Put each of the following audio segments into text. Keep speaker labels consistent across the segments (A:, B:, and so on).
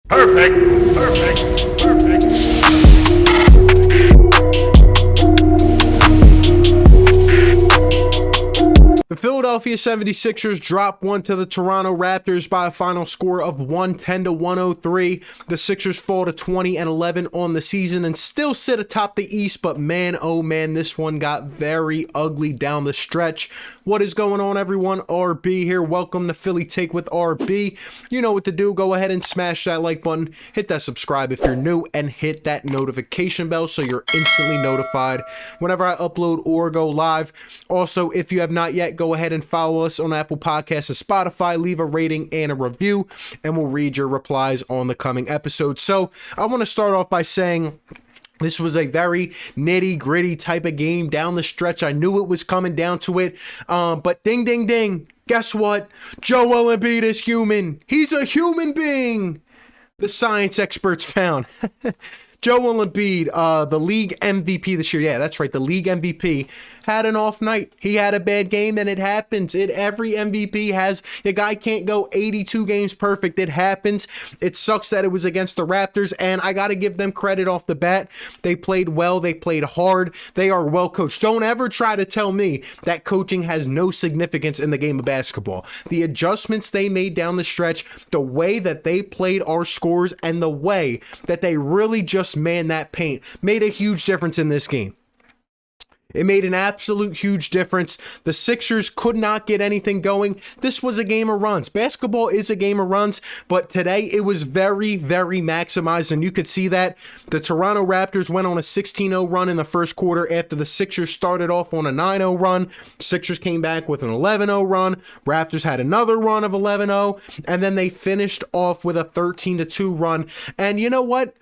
A: Perfect. Perfect. Perfect.
B: The Philadelphia 76ers drop one to the Toronto Raptors by a final score of 110 to 103. The Sixers fall to 20-11 on the season and still sit atop the East, but man, oh man, this one got very ugly down the stretch. What is going on, everyone? RB here. Welcome to Philly Take with RB. You know what to do. Go ahead and smash that like button, hit that subscribe if you're new, and hit that notification bell so you're instantly notified whenever I upload or go live. Also, if you have not yet, go ahead and follow us on Apple Podcasts and Spotify. Leave a rating and a review, and we'll read your replies on the coming episodes. So I want to start off by saying this was a very nitty-gritty type of game down the stretch. I knew it was coming down to it, but ding, ding, ding. Guess what? Joel Embiid is human. He's a human being. The science experts found. Joel Embiid, the league MVP this year. Yeah, that's right. The league MVP had an off night. He had a bad game, and it happens. Every MVP has. The guy can't go 82 games perfect. It happens. It sucks that it was against the Raptors, and I got to give them credit off the bat. They played well. They played hard. They are well coached. Don't ever try to tell me that coaching has no significance in the game of basketball. The adjustments they made down the stretch, the way that they played our scores, and the way that they really just manned that paint made a huge difference in this game. It made an absolute huge difference. The Sixers could not get anything going. This was a game of runs. Basketball is a game of runs, but today it was very, very maximized, and you could see that. The Toronto Raptors went on a 16-0 run in the first quarter after the Sixers started off on a 9-0 run. Sixers came back with an 11-0 run. Raptors had another run of 11-0, and then they finished off with a 13-2 run. And you know what?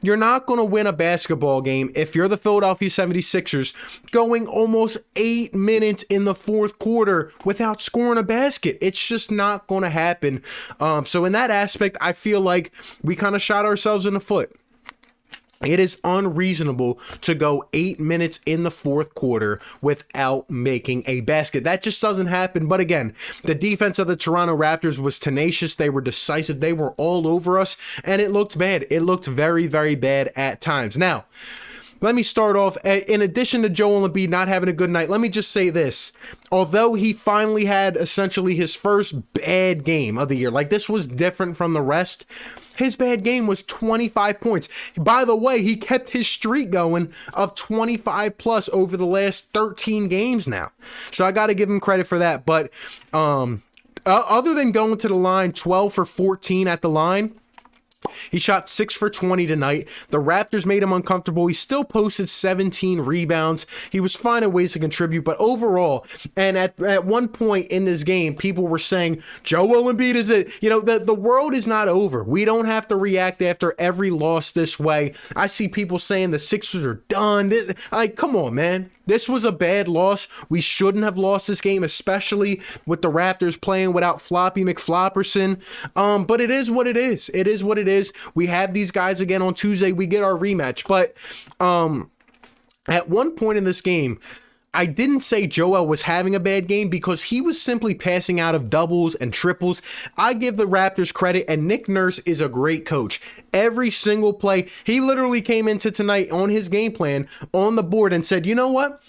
B: You're not going to win a basketball game if you're the Philadelphia 76ers going almost 8 minutes in the fourth quarter without scoring a basket. It's just not going to happen. So in that aspect, I feel like we kind of shot ourselves in the foot. It is unreasonable to go 8 minutes in the fourth quarter without making a basket. That just doesn't happen. But again, the defense of the Toronto Raptors was tenacious. They were decisive. They were all over us, and it looked bad. It looked very, very bad at times. Now, let me start off. In addition to Joel Embiid not having a good night, let me just say this. Although he finally had essentially his first bad game of the year, like this was different from the rest, his bad game was 25 points. By the way, he kept his streak going of 25 plus over the last 13 games now. So I got to give him credit for that. But other than going to the line 12 for 14 at the line, he shot 6 for 20 tonight. The Raptors made him uncomfortable. He still posted 17 rebounds. He was finding ways to contribute, but overall, and at one point in this game, people were saying, Joel Embiid is it. You know, the world is not over. We don't have to react after every loss this way. I see people saying the Sixers are done. Like, come on, man. This was a bad loss. We shouldn't have lost this game, especially with the Raptors playing without Floppy McFlopperson. But it is what it is. It is what it is. We have these guys again on Tuesday. We get our rematch. But at one point in this game, I didn't say Joel was having a bad game because he was simply passing out of doubles and triples. I give the Raptors credit, and Nick Nurse is a great coach. Every single play, he literally came into tonight on his game plan on the board and said, you know what?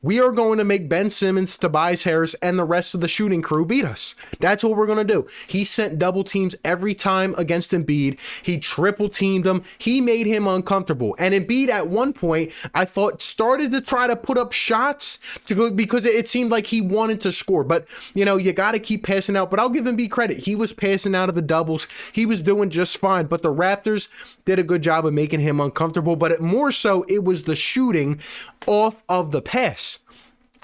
B: We are going to make Ben Simmons, Tobias Harris, and the rest of the shooting crew beat us. That's what we're going to do. He sent double teams every time against Embiid. He triple teamed him. He made him uncomfortable. And Embiid at one point, I thought, started to try to put up shots because it seemed like he wanted to score. But, you know, you got to keep passing out. But I'll give Embiid credit. He was passing out of the doubles. He was doing just fine. But the Raptors did a good job of making him uncomfortable. But more so, it was the shooting off of the pass.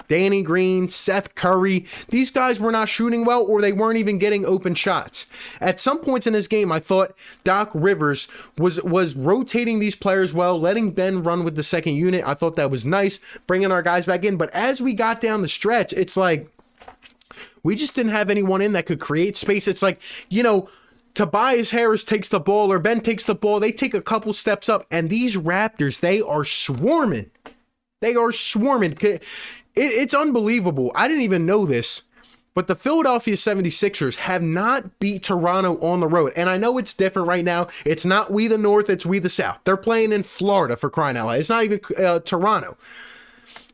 B: Danny Green, Seth Curry, these guys were not shooting well, or they weren't even getting open shots. At some points in this game, I thought Doc Rivers was rotating these players well, letting Ben run with the second unit. I thought that was nice, bringing our guys back in. But as we got down the stretch, it's like we just didn't have anyone in that could create space. It's like, you know, Tobias Harris takes the ball or Ben takes the ball. They take a couple steps up, and these Raptors, they are swarming. They are swarming. It's unbelievable. I didn't even know this. But the Philadelphia 76ers have not beat Toronto on the road. And I know it's different right now. It's not we the North, it's we the South. They're playing in Florida, for crying out loud. It's not even Toronto.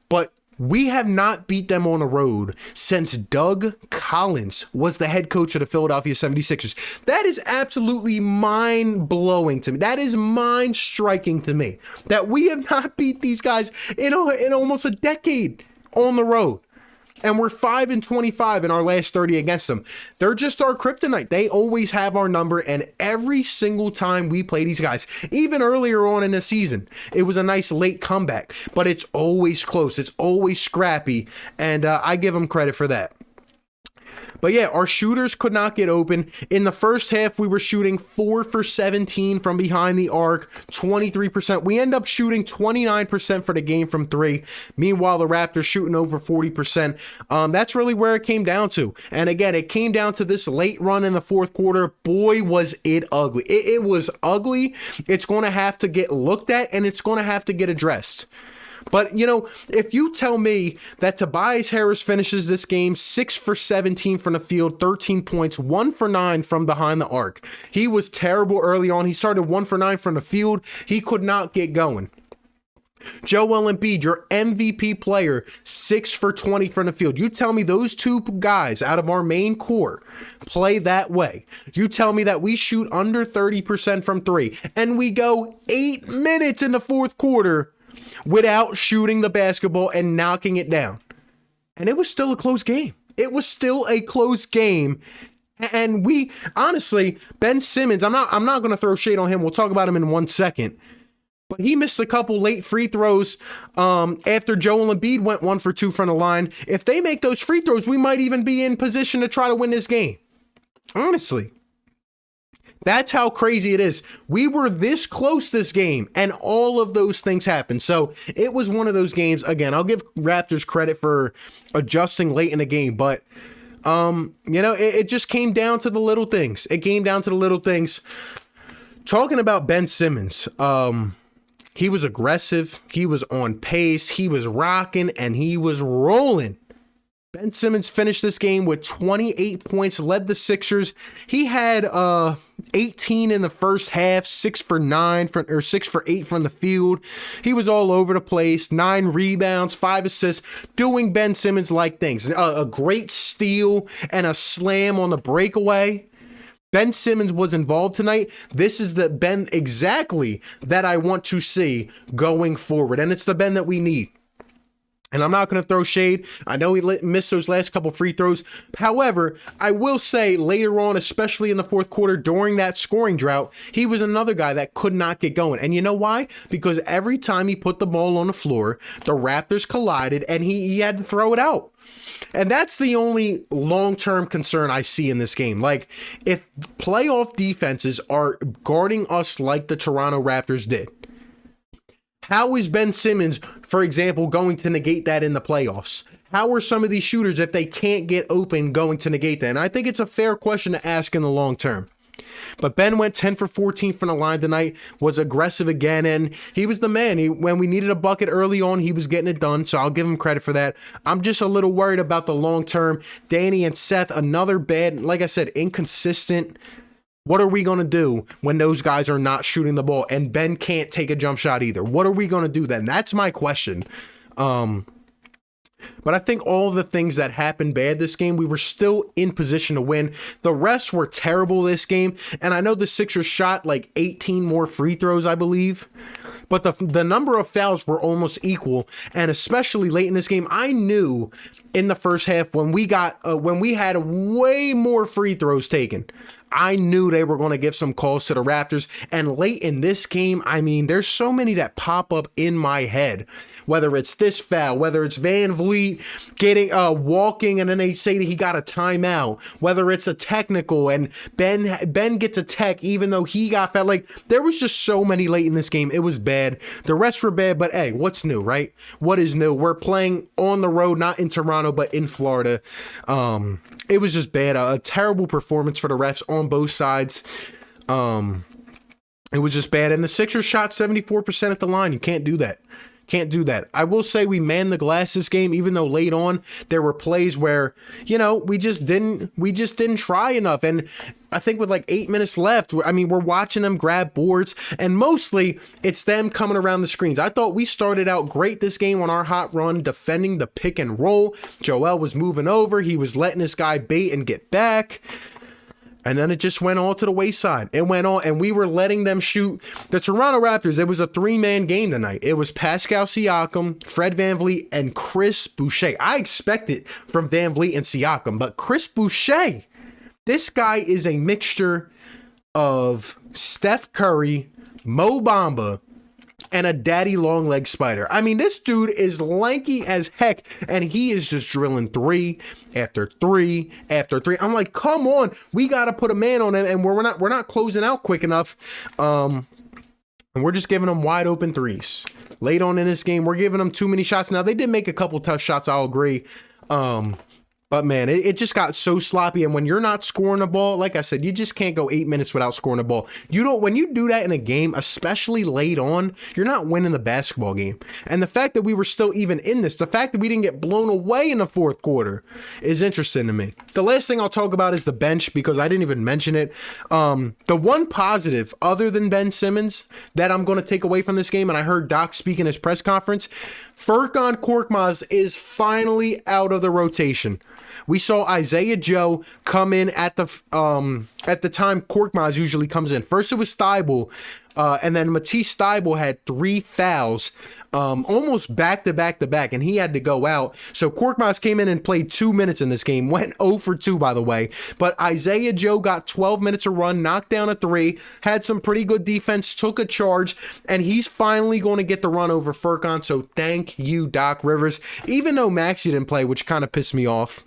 B: But we have not beat them on the road since Doug Collins was the head coach of the Philadelphia 76ers. That is absolutely mind-blowing to me. That is mind-striking to me. That we have not beat these guys in almost a decade on the road. And we're 5-25 in our last 30 against them. They're just our kryptonite. They always have our number, and every single time we play these guys, even earlier on in the season, it was a nice late comeback. But it's always close. It's always scrappy, and I give them credit for that. But yeah, our shooters could not get open. In the first half, we were shooting 4 for 17 from behind the arc, 23%. We end up shooting 29% for the game from 3. Meanwhile, the Raptors shooting over 40%. That's really where it came down to. And again, it came down to this late run in the fourth quarter. Boy, was it ugly. It was ugly. It's going to have to get looked at, and it's going to have to get addressed. But, you know, if you tell me that Tobias Harris finishes this game 6 for 17 from the field, 13 points, 1 for 9 from behind the arc. He was terrible early on. He started 1 for 9 from the field. He could not get going. Joel Embiid, your MVP player, 6 for 20 from the field. You tell me those two guys out of our main core play that way. You tell me that we shoot under 30% from 3, and we go 8 minutes in the fourth quarter without shooting the basketball and knocking it down. And it was still a close game. It was still a close game. And we, honestly, Ben Simmons, I'm not going to throw shade on him. We'll talk about him in 1 second. But he missed a couple late free throws after Joel Embiid went 1 for 2 from the line. If they make those free throws, we might even be in position to try to win this game. Honestly. That's how crazy it is. We were this close this game, and all of those things happened. So it was one of those games. Again, I'll give Raptors credit for adjusting late in the game, but you know, it just came down to the little things. It came down to the little things. Talking about Ben Simmons, he was aggressive. He was on pace. He was rocking, and he was rolling. Ben Simmons finished this game with 28 points, led the Sixers. He had 18 in the first half, 6 for 8 from the field. He was all over the place, 9 rebounds, 5 assists, doing Ben Simmons-like things. A great steal and a slam on the breakaway. Ben Simmons was involved tonight. This is the Ben exactly that I want to see going forward, and it's the Ben that we need. And I'm not going to throw shade. I know he missed those last couple free throws. However, I will say later on, especially in the fourth quarter during that scoring drought, he was another guy that could not get going. And you know why? Because every time he put the ball on the floor, the Raptors collided and he had to throw it out. And that's the only long-term concern I see in this game. Like, if playoff defenses are guarding us like the Toronto Raptors did, how is Ben Simmons, for example, going to negate that in the playoffs? How are some of these shooters, if they can't get open, going to negate that? And I think it's a fair question to ask in the long term. But Ben went 10 for 14 from the line tonight, was aggressive again, and he was the man. When we needed a bucket early on, he was getting it done, so I'll give him credit for that. I'm just a little worried about the long term. Danny and Seth, another bad, like I said, inconsistent. What are we going to do when those guys are not shooting the ball and Ben can't take a jump shot either? What are we going to do then? That's my question. But I think all the things that happened bad this game, we were still in position to win. The refs were terrible this game. And I know the Sixers shot like 18 more free throws, I believe. But the number of fouls were almost equal. And especially late in this game, I knew in the first half when we had way more free throws taken, I knew they were going to give some calls to the Raptors. And late in this game, I mean, there's so many that pop up in my head. Whether it's this foul, whether it's Van Vliet getting walking and then they say that he got a timeout, whether it's a technical and Ben gets a tech even though he got fouled. Like, there was just so many late in this game. It was bad. The rest were bad, but hey, what's new, right? What is new? We're playing on the road, not in Toronto, but in Florida. It was just bad. A terrible performance for the refs on both sides. It was just bad. And the Sixers shot 74% at the line. You can't do that. Can't do that. I will say we manned the glass this game, even though late on there were plays where, you know, we just didn't try enough. And I think with like 8 minutes left, I mean, we're watching them grab boards, and mostly it's them coming around the screens. I thought we started out great this game on our hot run, defending the pick and roll. Joel was moving over. He was letting this guy bait and get back. And then it just went all to the wayside. It went on, and we were letting them shoot. The Toronto Raptors, it was a three-man game tonight. It was Pascal Siakam, Fred VanVleet, and Chris Boucher. I expect it from VanVleet and Siakam, but Chris Boucher, this guy is a mixture of Steph Curry, Mo Bamba, and a daddy long leg spider. I mean, this dude is lanky as heck, and he is just drilling three after three after three. I'm like, come on, we got to put a man on him, and we're not closing out quick enough. And we're just giving them wide open threes. Late on in this game, we're giving them too many shots. Now, they did make a couple tough shots, I'll agree. But man, it just got so sloppy. And when you're not scoring the ball, like I said, you just can't go 8 minutes without scoring the ball. When you do that in a game, especially late on, you're not winning the basketball game. And the fact that we were still even in this, the fact that we didn't get blown away in the fourth quarter is interesting to me. The last thing I'll talk about is the bench, because I didn't even mention it. The one positive other than Ben Simmons that I'm going to take away from this game, and I heard Doc speak in his press conference, Furkan Korkmaz is finally out of the rotation. We saw Isaiah Joe come in at the time Korkmaz usually comes in. First it was Thibault, and then Matisse Thibault had 3 fouls, almost back to back, and he had to go out. So Korkmaz came in and played 2 minutes in this game, went 0 for 2, by the way. But Isaiah Joe got 12 minutes of run, knocked down a 3, had some pretty good defense, took a charge, and he's finally going to get the run over Furkan. So thank you, Doc Rivers. Even though Maxey didn't play, which kind of pissed me off.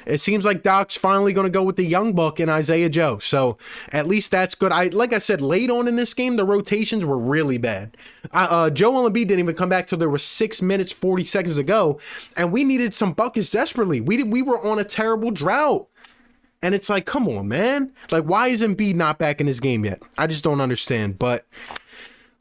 B: It seems like Doc's finally going to go with the young buck and Isaiah Joe. So at least that's good. Like I said, late on in this game, the rotations were really bad. Joel Embiid didn't even come back till there was 6 minutes, 40 seconds to go. And we needed some buckets desperately. We were on a terrible drought. And it's like, come on, man. Like, why is Embiid not back in this game yet? I just don't understand. But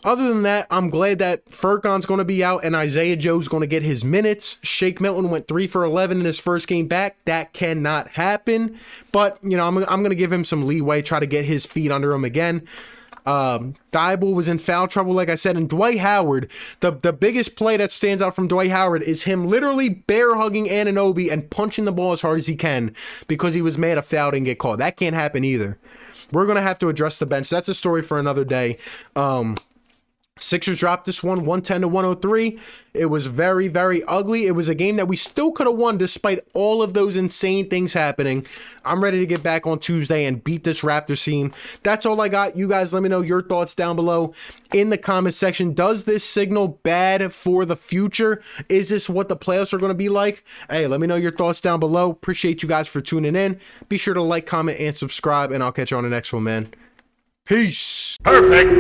B: other than that, I'm glad that Furkan's going to be out and Isaiah Joe's going to get his minutes. Shake Milton went 3 for 11 in his first game back. That cannot happen. But, you know, I'm going to give him some leeway, try to get his feet under him again. Thibault was in foul trouble, like I said. And Dwight Howard, the biggest play that stands out from Dwight Howard is him literally bear hugging Anunoby and punching the ball as hard as he can because he was mad a foul didn't get called. That can't happen either. We're going to have to address the bench. That's a story for another day. Sixers dropped this one 110-103. It was very, very ugly. It was a game that we still could have won despite all of those insane things happening. I'm ready to get back on Tuesday and beat this Raptors team. That's all I got. You guys let me know your thoughts down below in the comment section. Does this signal bad for the future? Is this what the playoffs are going to be like? Hey, let me know your thoughts down below. Appreciate you guys for tuning in. Be sure to like, comment, and subscribe, and I'll catch you on the next one, man. Peace.
A: Perfect.